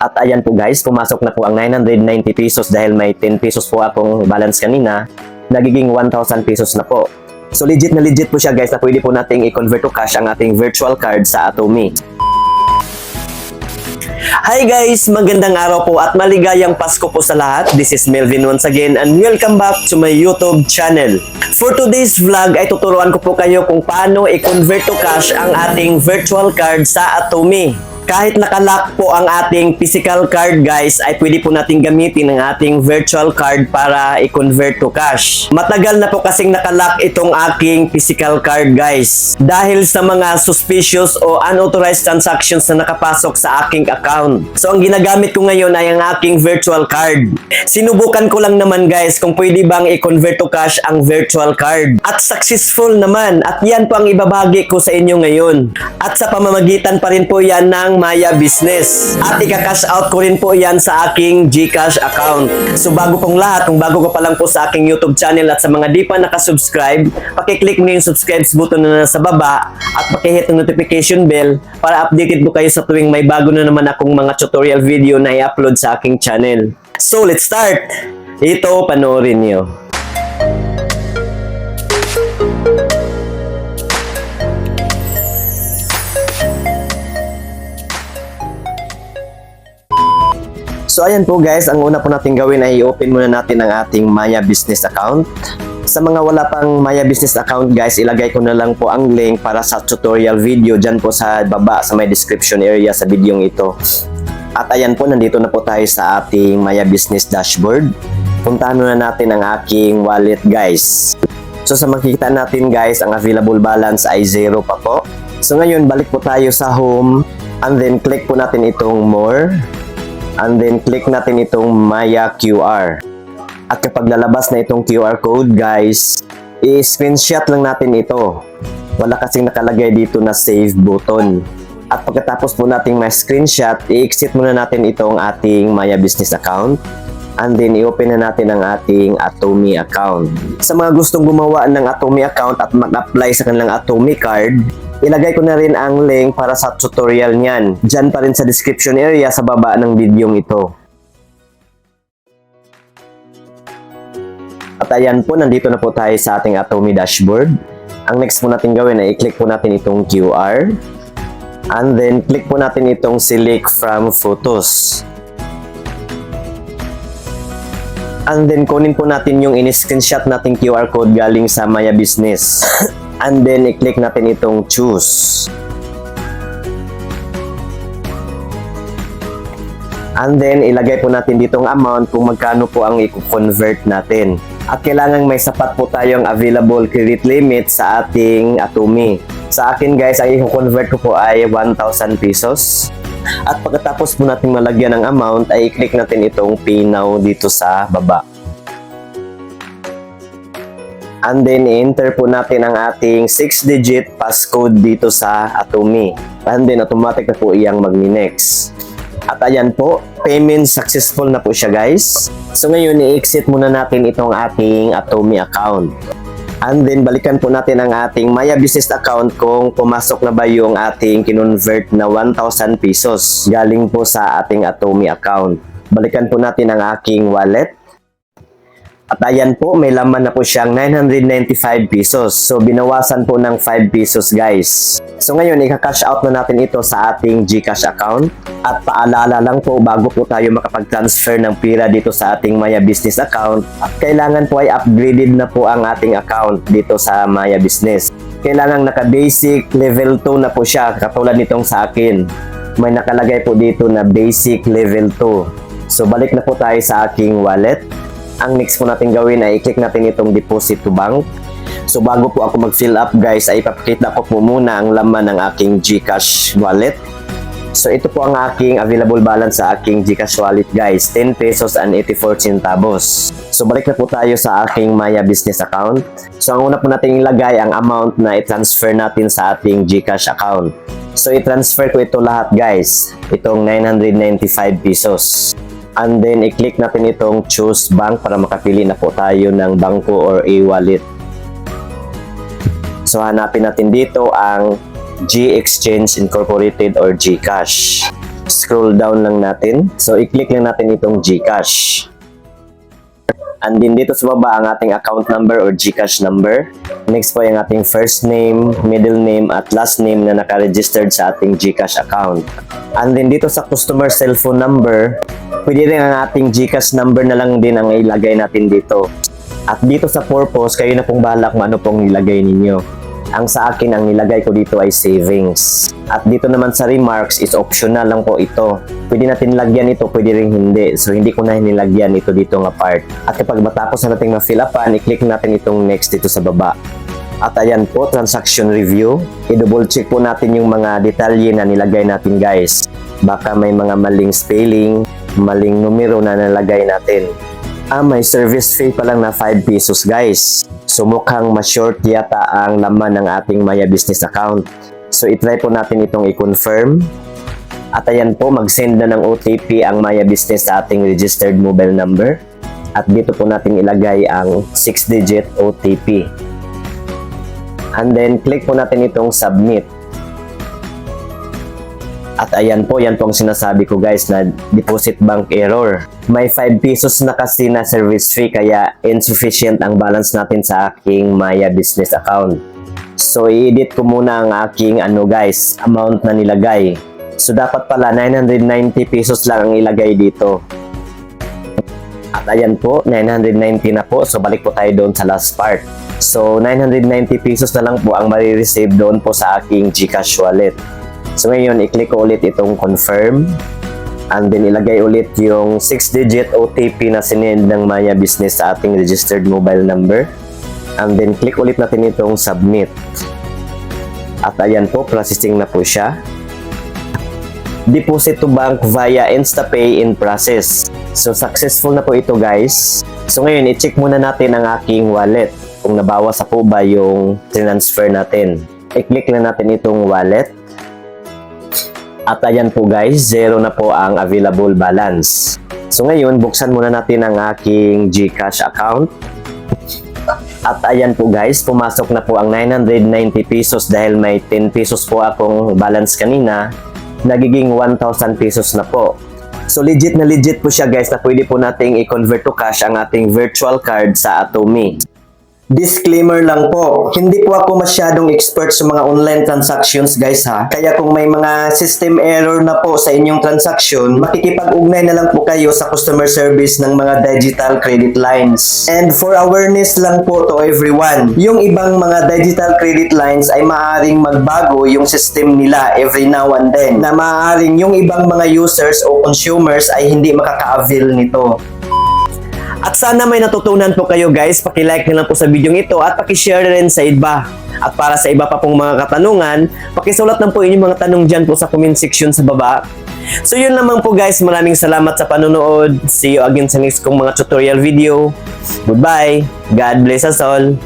At ayan po guys, pumasok na po ang 990 pesos dahil may 10 pesos po akong balance kanina. Nagiging 1,000 pesos na po. So legit na legit po siya guys na pwede po nating i-convert to cash ang ating virtual card sa Atomy. Hi guys! Magandang araw po at maligayang Pasko po sa lahat. This is Melvin once again and welcome back to my YouTube channel. For today's vlog ay tuturuan ko po kayo kung paano i-convert to cash ang ating virtual card sa Atomy. Kahit nakalock po ang ating physical card guys, ay pwede po natin gamitin ang ating virtual card para i-convert to cash. Matagal na po kasing nakalock itong aking physical card guys. Dahil sa mga suspicious o unauthorized transactions na nakapasok sa aking account. So ang ginagamit ko ngayon ay ang aking virtual card. Sinubukan ko lang naman guys kung pwede bang i-convert to cash ang virtual card. At successful naman. At yan po ang ibabahagi ko sa inyo ngayon. At sa pamamagitan pa rin po yan ng Maya Business. At ika-cash out ko rin po yan sa aking GCash account. So bago pong lahat, kung bago ka pa lang po sa aking YouTube channel at sa mga di pa nakasubscribe, pakiclick mo yung subscribe button na nasa baba at pakihit ng notification bell para updated po kayo sa tuwing may bago na naman akong mga tutorial video na i-upload sa aking channel. So let's start! Ito, panoorin nyo. So ayan po guys, ang una po natin gawin ay i-open muna natin ang ating Maya Business account. Sa mga wala pang Maya Business account guys, ilagay ko na lang po ang link para sa tutorial video dyan po sa baba sa may description area sa video ito. At ayan po, nandito na po tayo sa ating Maya Business dashboard. Puntahan muna natin ang aking wallet guys. So sa makikita natin guys, ang available balance ay 0 pa po. So ngayon, balik po tayo sa home and then click po natin itong more. And then click natin itong Maya QR. At kapag lalabas na itong QR code guys, i-screenshot lang natin ito. Wala kasing nakalagay dito na save button. At pagkatapos po nating ma-screenshot, i-exit muna natin itong ating Maya Business account. And then i-open na natin ang ating Atomy account. Sa mga gustong gumawa ng Atomy account at mag-apply sa kanilang Atomy card, ilagay ko na rin ang link para sa tutorial niyan. Diyan pa rin sa description area sa baba ng video ito. At ayan po, nandito na po tayo sa ating Atomy dashboard. Ang next po natin gawin ay i-click po natin itong QR. And then click po natin itong select from photos. And then kunin po natin yung in-screenshot nating QR code galing sa Maya Business. And then i-click natin itong choose. And then ilagay po natin ditong amount kung magkano po ang i-convert natin. At kailangan may sapat po tayong available credit limit sa ating Atomy. Sa akin guys, ang i-convert ko po ay 1,000 pesos. At pagkatapos po natin malagyan ng amount, ay i-click natin itong Pay Now dito sa baba. And then i-enter po natin ang ating 6-digit passcode dito sa Atomy. And then automatic na po iyang magni-next. At ayan po, payment successful na po siya guys. So ngayon, i-exit muna natin itong ating Atomy account. And then balikan po natin ang ating Maya Business account kung pumasok na ba yung ating kinonvert na 1,000 pesos galing po sa ating Atomy account. Balikan po natin ang aking wallet. At ayan po, may laman na po siyang 995 pesos. So binawasan po ng 5 pesos guys. So ngayon, ika-cash out na natin ito sa ating GCash account. At paalala lang po, bago po tayo makapag-transfer ng pera dito sa ating Maya Business account, at kailangan po ay upgraded na po ang ating account dito sa Maya Business. Kailangan naka-basic level 2 na po siya, katulad nitong sa akin. May nakalagay po dito na basic level 2. So balik na po tayo sa aking wallet. Ang next po natin gawin ay i-click natin itong deposit to bank. So bago po ako mag-fill up guys, ay ipapakita ko po muna ang laman ng aking GCash wallet. So ito po ang aking available balance sa aking GCash wallet guys, 10 pesos and 84 centavos. So balik na po tayo sa aking Maya Business account. So ang una po natin ilagay ang amount na i-transfer natin sa ating GCash account. So i-transfer ko ito lahat guys, itong 995 pesos. And then i-click natin itong choose bank para makapili na po tayo ng bangko or e-wallet. So hanapin natin dito ang G-Exchange Incorporated or GCash. Scroll down lang natin. So, i-click lang natin itong GCash. And then dito sa baba ang ating account number or GCash number. Next po yung ating first name, middle name, at last name na naka-registered sa ating GCash account. And then dito sa customer cellphone number, pwede rin ang ating GCash number na lang din ang ilagay natin dito. At dito sa purpose, kayo na pong bahala kung ano pong nilagay ninyo. Ang sa akin, ang nilagay ko dito ay savings. At dito naman sa remarks is optional lang po ito. Pwede natin lagyan ito, pwede rin hindi. So, hindi ko na nilagyan ito dito nga part. At kapag matapos na natin ma-fill upan, i-click natin itong next dito sa baba. At ayan po, transaction review. I-double check po natin yung mga detalye na nilagay natin guys. Baka may mga maling spelling, maling numero na nalagay natin. May service fee pa lang na 5 pesos guys. So mukhang ma-short yata ang laman ng ating Maya Business account. So itry po natin itong i-confirm. At ayan po, mag-send na ng OTP ang Maya Business sa ating registered mobile number. At dito po natin ilagay ang 6-digit OTP. And then click po natin itong submit. At ayan po, yan po ang sinasabi ko guys na deposit bank error. May 5 pesos na kasi na service fee kaya insufficient ang balance natin sa aking Maya Business account. So i-edit ko muna ang aking amount na nilagay. So dapat pala 990 pesos lang ang ilagay dito. At ayan po, 990 na po. So balik po tayo doon sa last part. So 990 pesos na lang po ang marireceive doon po sa aking GCash wallet. So ngayon, i-click ko ulit itong confirm. And then ilagay ulit yung 6-digit OTP na sinend ng Maya Business sa ating registered mobile number. And then click ulit natin itong submit. At ayan po, processing na po siya. Deposit to bank via InstaPay in process. So successful na po ito guys. So ngayon, i-check muna natin ang aking wallet. Kung nabawas po ba yung transfer natin. I-click na natin itong wallet. At ayan po guys, 0 na po ang available balance. So ngayon, buksan muna natin ang aking GCash account. At ayan po guys, pumasok na po ang 990 pesos dahil may 10 pesos po akong balance kanina. Nagiging 1,000 pesos na po. So legit na legit po siya guys na pwede po nating i-convert to cash ang ating virtual card sa Atomy. Disclaimer lang po, hindi po ako masyadong expert sa mga online transactions guys ha. Kaya kung may mga system error na po sa inyong transaction, makikipag-ugnay na lang po kayo sa customer service ng mga digital credit lines. And for awareness lang po to everyone, yung ibang mga digital credit lines ay maaaring magbago yung system nila every now and then, na maaaring yung ibang mga users o consumers ay hindi makaka-avail nito. At sana may natutunan po kayo guys, paki-like na lang po sa video ito at paki-share na rin sa iba. At para sa iba pa pong mga katanungan, paki-sulat lang po inyong mga tanong dyan po sa comment section sa baba. So yun lamang po guys, maraming salamat sa panonood. See you again sa next kong mga tutorial video. Goodbye, God bless us all.